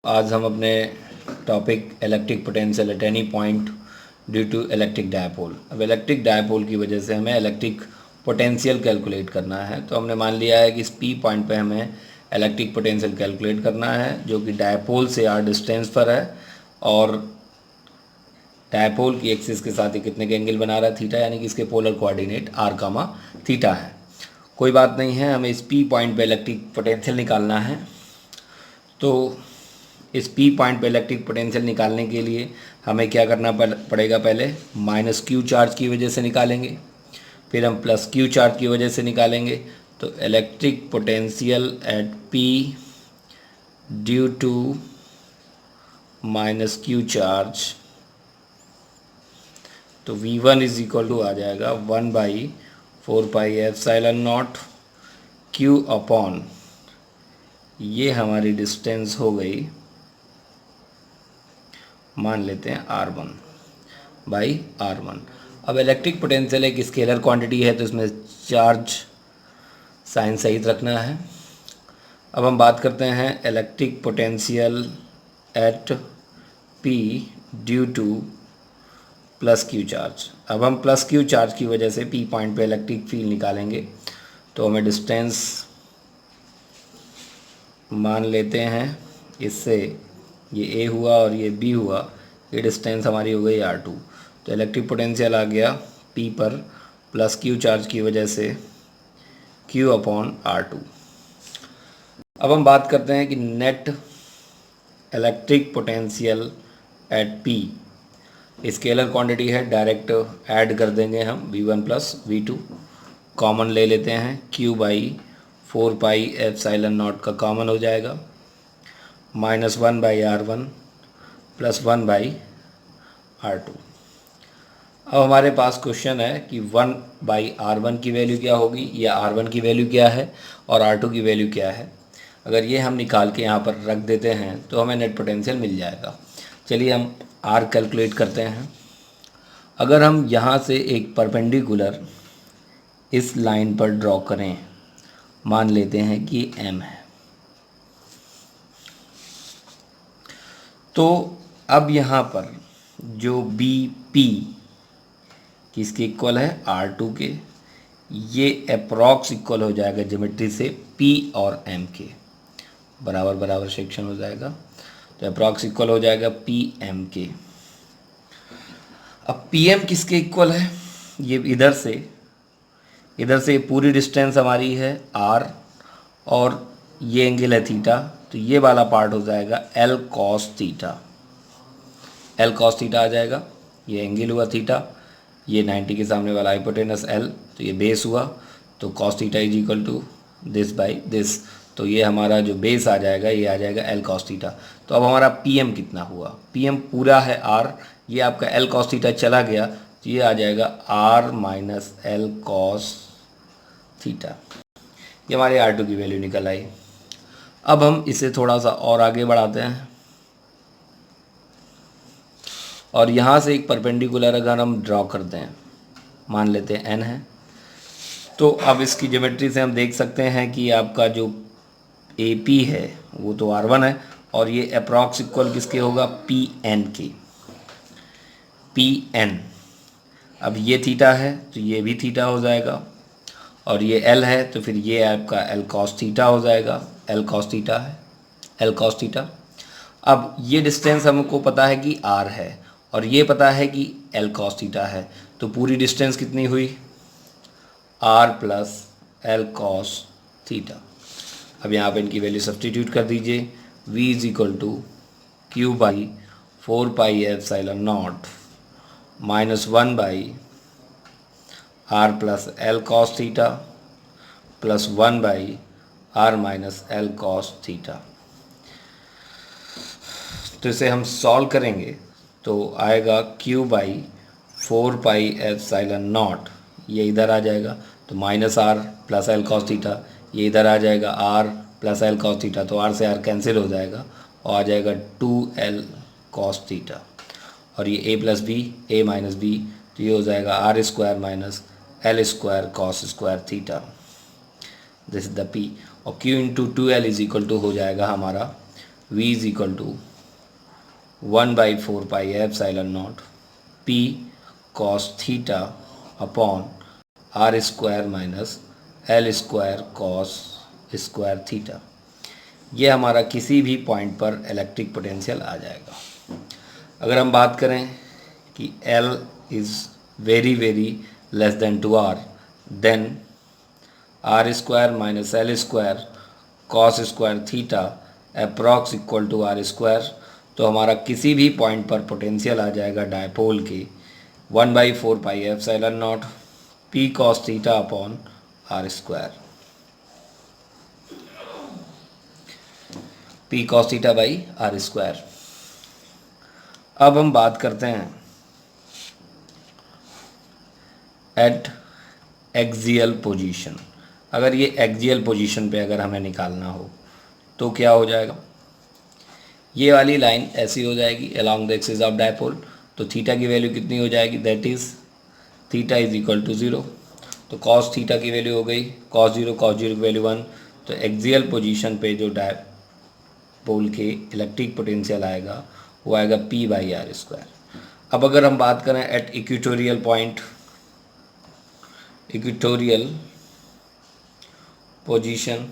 आज हम अपने topic electric potential at any point due to electric dipole. अब इलेक्ट्रिक डायपोल की वजह से हमें इलेक्ट्रिक पोटेंशियल कैलकुलेट करना है। तो हमने मान लिया है कि इस पी पॉइंट पे हमें इलेक्ट्रिक पोटेंशियल कैलकुलेट करना है, जो कि डायपोल से आर डिस्टेंस पर है और डायपोल की एक्सिस के साथ ही कितने के एंगल बना रहा है, थीटा, यानी कि इसके polar coordinate r comma theta है। कोई बात नहीं है, हमें इस पी पॉइंट पे इलेक्ट्रिक पोटेंशियल निकालना है। तो इस पी पॉइंट पे इलेक्ट्रिक पोटेंशियल निकालने के लिए हमें क्या करना पड़ेगा, पहले माइनस क्यू चार्ज की वजह से निकालेंगे, फिर हम प्लस क्यू चार्ज की वजह से निकालेंगे। तो electric potential at P due to minus Q charge, तो V1 इज इक्वल टू आ जाएगा 1/4πε0 Q अपॉन, ये हमारी डिस्टेंस हो गई, मान लेते हैं R1/R1। अब इलेक्ट्रिक पोटेंशियल एक स्केलर क्वांटिटी है, तो इसमें चार्ज साइन सहित रखना है। अब हम बात करते हैं electric potential eight P due two plus Q charge. अब हम प्लस क्यू चार्ज की वजह से P पॉइंट पे इलेक्ट्रिक फील्ड निकालेंगे। तो हमें डिस्टेंस मान लेते हैं, इससे ये A हुआ और ये B हुआ, ये डिस्टेंस हमारी हो गई R2। तो इलेक्ट्रिक पोटेंशियल आ गया P पर प्लस क्यू चार्ज की वजह से Q अपॉन R2। अब हम बात करते हैं कि net electric potential eight P scalar quantity है, डायरेक्ट ऐड कर देंगे हम V1 प्लस V2, कॉमन ले लेते हैं, Q/4πε0 का कॉमन हो जाएगा, -1/R1 प्लस 1/R2। अब हमारे पास क्वेश्चन है कि 1/R1 की वैल्यू क्या होगी, या R1 की वैल्यू क्या है और R2 की वैल्यू क्या है। अगर ये हम निकाल के यहाँ पर रख देते हैं तो हमें नेट पोटेंशियल मिल जाएगा। चलिए हम R कैलकुलेट करते हैं। अगर हम यहाँ से एक परपेंडिकुलर इस लाइन पर ड्रॉ करें, मान लेते हैं कि M है, तो अब यहाँ पर जो BP किसके इक्वल है, R2 के, ये अप्रॉक्स इक्वल हो जाएगा ज्योमेट्री से P और M के, बराबर बराबर सेक्शन हो जाएगा। तो अप्रॉक्स इक्वल हो जाएगा PM के। अब PM किसके इक्वल है, ये इधर से पूरी डिस्टेंस हमारी है R और ये एंगल है थीटा, तो ये वाला पार्ट हो जाएगा L cos theta. L cos theta आ जाएगा, ये एंगल हुआ थीटा, ये 90 के सामने वाला हाइपोटेनस L, तो ये बेस हुआ, तो cos theta is equal to this by this. तो ये हमारा जो बेस आ जाएगा, ये आ जाएगा L cos थीटा। तो अब हमारा PM कितना हुआ, PM पूरा है R, ये आपका L cos थीटा चला गया, तो ये आ जाएगा R minus L cos theta. ये हमारे R2 की वैल्यू निकल आई। अब हम इसे थोड़ा सा और आगे बढ़ाते हैं और यहाँ से एक परपेंडिकुलर अगर हम ड्रॉ करते हैं, मान लेते हैं N है, तो अब इसकी ज्योमेट्री से हम देख सकते हैं कि आपका जो AP है वो तो R1 है और ये अप्रॉक्स इक्वल किसके होगा, PN के, PN। अब ये थीटा है तो ये भी थीटा हो जाएगा, और ये L है तो फिर ये आपका L cos थीटा हो जाएगा, L cos थीटा है, L cos थीटा। अब ये डिस्टेंस हमको पता है कि R है और ये पता है कि L cos थीटा है, तो पूरी डिस्टेंस कितनी हुई, R plus L cos theta. अब यहाँ पे इनकी वैल्यू सब्सटीट्यूट कर दीजिए, V is equal to Q/4πε0 -1/R plus L cos theta plus 1/R minus L cos theta. तो इसे हम सॉल्व करेंगे तो आएगा Q/4πε0, ये इधर आ जाएगा, तो -R plus L cos theta, ये इधर आ जाएगा R plus L cos theta, तो R से R कैंसिल हो जाएगा और आ जाएगा 2L cos थीटा, और ये A plus B, A minus B, तो ये हो जाएगा R² minus L² cos² theta. This is the P, और Q into 2L is equal to हो जाएगा हमारा V is equal to 1/4πε0 P cos theta upon are square minus L square cos square theta. ये हमारा किसी भी point पर electric potential आ जाएगा। अगर हम बात करें कि L is very very less than to R, then r square minus L square cos square theta approx equal to r square. तो हमारा किसी भी पॉइंट पर पोटेंशियल आ जाएगा डायपोल के 1/4πε0 P cos theta upon are square, P cos theta by r square. अब हम बात करते हैं एट एक्सियल पोजीशन। अगर ये एक्सियल पोजीशन पे अगर हमें निकालना हो तो क्या हो जाएगा, ये वाली लाइन ऐसी हो जाएगी along the axis of dipole. तो थीटा की वैल्यू कितनी हो जाएगी, that is theta is equal to 0। तो कॉस थीटा की वैल्यू हो गई cos 0 की वैल्यू 1। तो एक्सियल पोजीशन पे जो डायपोल के इलेक्ट्रिक पोटेंशियल आएगा वो आएगा P/r²। अब अगर हम बात करें at equatorial point, equatorial position,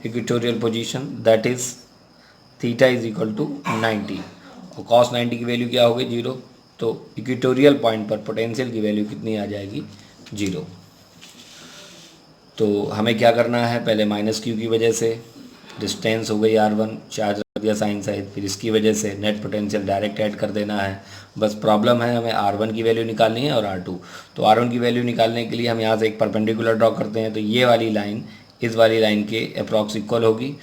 equatorial position that is theta is equal to 90 और cos 90 की वैल्यू क्या हो गई 0। तो इक्वेटोरियल पॉइंट पर पोटेंशियल की वैल्यू कितनी आ जाएगी 0। तो हमें क्या करना है, पहले माइनस क्यू की वजह से डिस्टेंस हो गई R1, चार्ज रख दिया साइन साइड, फिर इसकी वजह से नेट पोटेंशियल डायरेक्ट ऐड कर देना है। बस प्रॉब्लम है हमें R1 की वैल्यू निकालनी है और R2। तो R1 की वैल्यू निकालने के लिए हम यहाँ से एक परपेंडिकुलर ड्रॉ करते हैं। तो ये वाली लाइन इस वाली लाइन के अप्रॉक्स इक्वल होगी।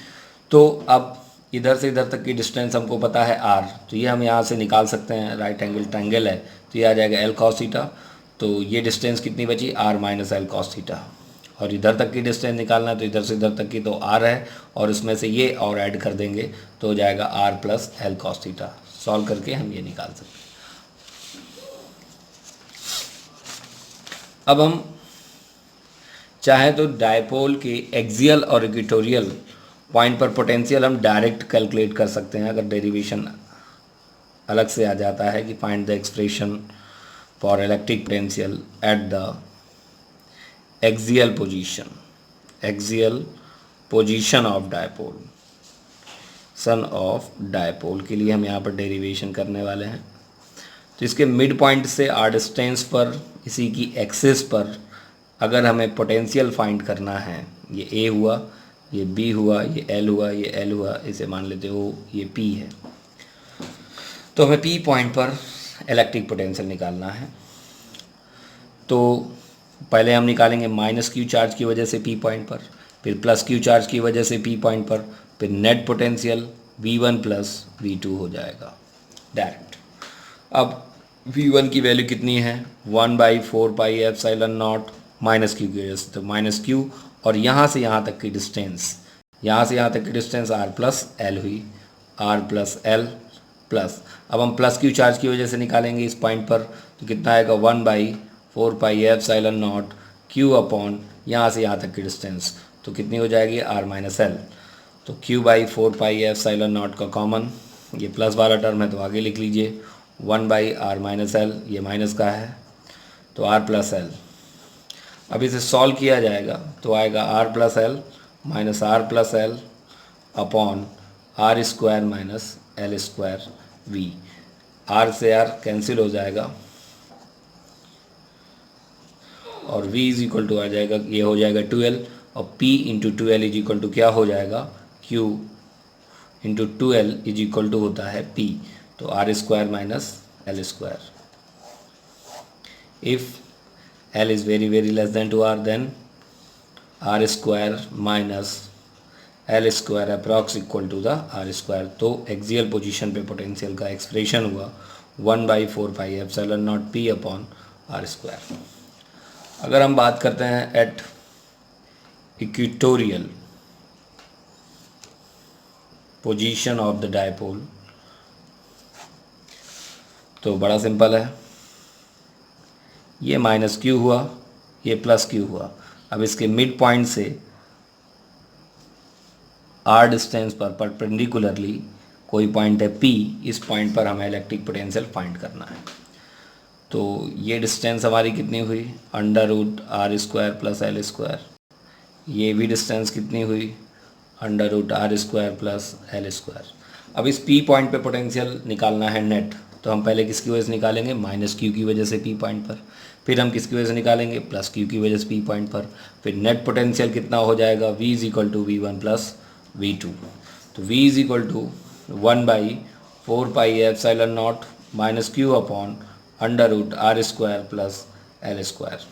तो अब इधर से इधर तक की डिस्टेंस हमको पता है R, तो ये हम यहाँ से निकाल सकते हैं। राइट एंगल ट्रायंगल है तो ये आ जाएगा L cos थीटा। तो ये डिस्टेंस कितनी बची R minus L cos theta. और इधर तक की डिस्टेंस निकालना है तो इधर से इधर तक की तो R है और इसमें से ये और ऐड कर देंगे तो हो जाएगा R plus L cos theta. Solve करके हम ये निकाल सकते हैं। अब हम चाहें तो डायपोल के एक्सियल और इक्वेटोरियल पॉइंट पर पोटेंशियल हम डायरेक्ट कैलकुलेट कर सकते हैं। अगर डेरिवेशन अलग से आ जाता है कि find the expression for electric potential at the axial position of dipole, son of dipole के लिए हम यहाँ पर डेरिवेशन करने वाले हैं। तो इसके मिड पॉइंट से आर डिस्टेंस पर इसी की एक्सिस पर अगर हमें पोटेंशियल फाइंड करना है, ये ए हुआ, ये बी हुआ, ये एल हुआ, ये एल हुआ, इसे मान लेते हो ये पी है। तो हमें पी पॉइंट पर इलेक्ट्रिक पोटेंशियल निकालना है। तो पहले हम निकालेंगे माइनस क्यू चार्ज की वजह से पी पॉइंट पर, फिर प्लस क्यू चार्ज की वजह से पी पॉइंट पर, फिर net potential V1 plus V2 हो जाएगा डायरेक्ट। अब V1 की वैल्यू कितनी है 1/4πε0 माइनस क्यू की वजह से, तो माइनस क्यू और यहाँ से यहाँ तक की डिस्टेंस, यहाँ से यहाँ तक की डिस्टेंस R प्लस एल हुई, R प्लस एल प्लस। अब हम प्लस क्यू चार्ज की वजह से निकालेंगे इस पॉइंट पर, तो कितना आएगा 1/4πε0 क्यू अपॉन यहाँ से यहाँ तक की डिस्टेंस, तो कितनी हो जाएगी R माइनस एल। तो Q/4πε0 का कॉमन, ये प्लस वाला टर्म है तो आगे लिख लीजिए 1/R माइनस एल, ये माइनस का है तो R प्लस एल। अब इसे सॉल्व किया जाएगा तो आएगा R plus L minus R plus L upon R square minus L square V। R से R कैंसिल हो जाएगा और V इज इक्वल टू आ जाएगा, ये हो जाएगा 2L और P into 2L is equal to क्या हो जाएगा, Q into 2L is equal to होता है P। तो R square minus L square. If L is very very less than to R, then R square minus L square approx equal to the R square। तो axial position पे potential का expression हुआ 1/4πε0 P upon R square. अगर हम बात करते हैं at equatorial position of the dipole, तो बड़ा सिंपल है, ये माइनस क्यू हुआ, ये प्लस क्यू हुआ। अब इसके मिड पॉइंट से आर डिस्टेंस पर परपेंडिकुलरली कोई पॉइंट है P, इस पॉइंट पर हमें इलेक्ट्रिक पोटेंशियल फाइंड करना है। तो ये डिस्टेंस हमारी कितनी हुई, √r² प्लस L²। ये भी डिस्टेंस कितनी हुई, √r² प्लस L²। अब इस P पॉइंट पे पोटेंशियल निकालना है नेट, तो हम पहले किसकी वजह से निकालेंगे, -q की वजह से P पॉइंट पर, फिर हम किसकी वजह से निकालेंगे, +q की वजह से P पॉइंट पर, फिर नेट पोटेंशियल कितना हो जाएगा, V = V1 + V2। तो V = 1/4πε0 -q upon √r² plus L²।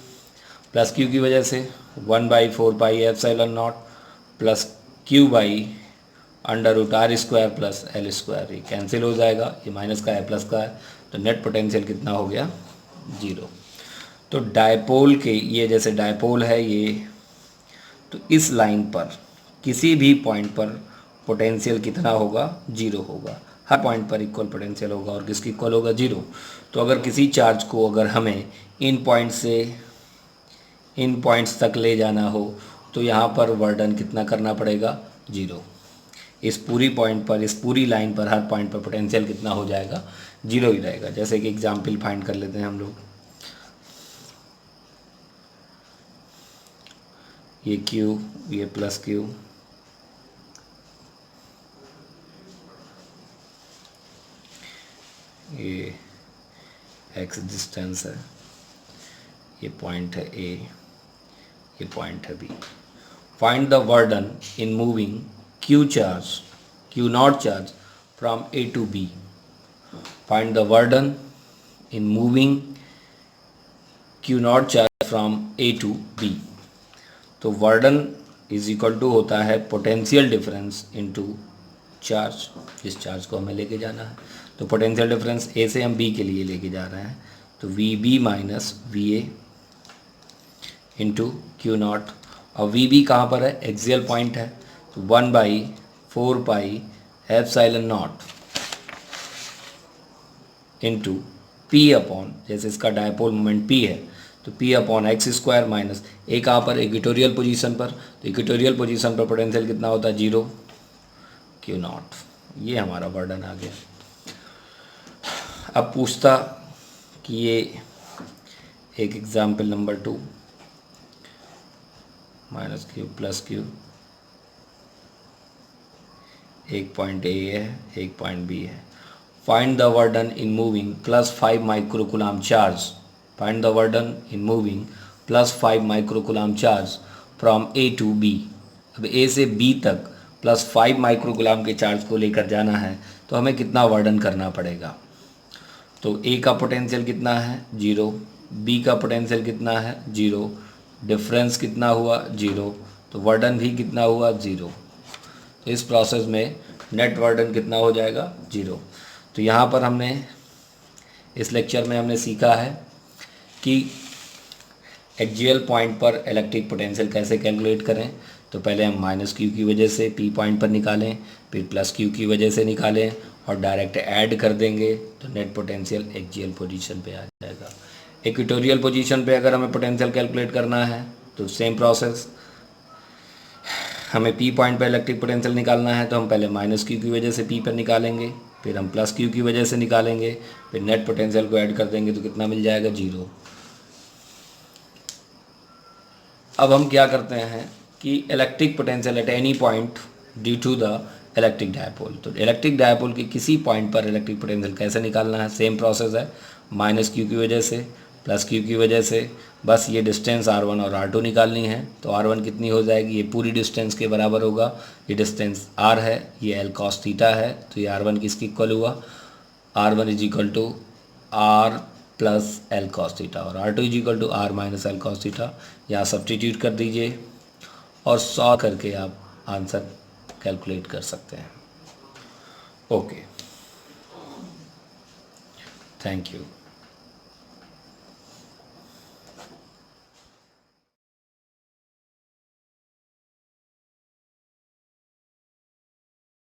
Plus q की वजह से 1/4πε0 plus q by √r² plus L², ये कैंसिल हो जाएगा, ये माइनस का है प्लस का है, तो नेट पोटेंशियल कितना हो गया, 0। तो डायपोल के, ये जैसे डायपोल है ये, तो इस लाइन पर किसी भी पॉइंट पर पोटेंशियल कितना होगा, 0 होगा। हर पॉइंट पर इक्वल पोटेंशियल होगा और किसकी इक्वल होगा, 0। तो अगर किसी चार्ज को अगर हमें इन पॉइंट से इन पॉइंट्स तक ले जाना हो तो यहाँ पर वर्डन कितना करना पड़ेगा, 0। इस पूरी पॉइंट पर, इस पूरी लाइन पर, हर पॉइंट पर पोटेंशियल कितना हो जाएगा, 0 ही रहेगा। जैसे कि एग्जाम्पल फाइंड कर लेते हैं हम लोग, ये Q, ये +Q, ये x डिस्टेंस है, ये पॉइंट है A, ये पॉइंट है B। Find the वर्डन in moving Q not charge from A to B। Find the वर्डन in moving Q not charge from A to B। तो वर्डन इज इक्वल टू होता है potential difference into charge, जिस charge को हमें लेके जाना है। तो पोटेंशियल डिफरेंस A से हम B के लिए लेके जा रहे हैं, तो VB minus VA into Q not. और VB कहाँ पर है, एक्सियल पॉइंट है, तो 1/4πε0 इंटू P अपॉन, जैसे इसका डायपोल मोमेंट P है तो P upon x² minus A कहाँ पर, इक्वेटोरियल पोजीशन पर, तो इक्वेटोरियल पोजीशन पर पोटेंशियल कितना होता है, 0, Q नॉट। ये हमारा वर्डन आ गया। अब पूछता कि ये एक एग्जाम्पल नंबर 2, -q + q, एक पॉइंट A है, एक पॉइंट B है। Find the वर्डन in moving +5 microcoulomb charge. Find the वर्डन in moving +5 microcoulomb charge from A to B। अब A से B तक +5 माइक्रोकूलम के चार्ज को लेकर जाना है तो हमें कितना वर्डन करना पड़ेगा। तो A का पोटेंशियल कितना है, 0, B का पोटेंशियल कितना है, 0, डिफरेंस कितना हुआ, 0, तो वर्डन भी कितना हुआ, 0। तो इस प्रोसेस में नेट वर्डन कितना हो जाएगा, 0। तो यहाँ पर हमने इस लेक्चर में हमने सीखा है कि एक्सियल पॉइंट पर इलेक्ट्रिक पोटेंशियल कैसे कैलकुलेट करें। तो पहले हम -q की वजह से P पॉइंट पर निकालें, फिर +q की वजह से निकालें और डायरेक्ट ऐड कर देंगे तो नेट पोटेंशियल एक्सियल पोजीशन पे आ जाएगा। इक्वेटोरियल पोजीशन पे अगर हमें पोटेंशियल कैलकुलेट करना है तो सेम प्रोसेस, हमें P पॉइंट पर इलेक्ट्रिक पोटेंशियल निकालना है तो हम पहले -q की वजह से P पर निकालेंगे, फिर हम +q की वजह से निकालेंगे, फिर नेट पोटेंशियल को ऐड कर देंगे तो कितना मिल जाएगा, 0। अब हम क्या करते हैं कि electric potential at any point due to the electric dipole. तो इलेक्ट्रिक डायपोल के किसी पॉइंट पर इलेक्ट्रिक पोटेंशियल कैसे निकालना है, सेम प्रोसेस है, -q की वजह से +q की वजह से, बस ये डिस्टेंस r1 और r2 निकालनी है। तो r1 कितनी हो जाएगी, ये पूरी डिस्टेंस के बराबर होगा, ये डिस्टेंस r है, ये l cos थीटा है, तो ये r1 किसकी इक्वल हुआ, r1 = r + l cos theta और r2 = r - l cos theta. यहाँ सब्स्टिट्यूट कर दीजिए और सॉल्व करके आप आंसर कैलकुलेट कर सकते हैं। Okay, thank you.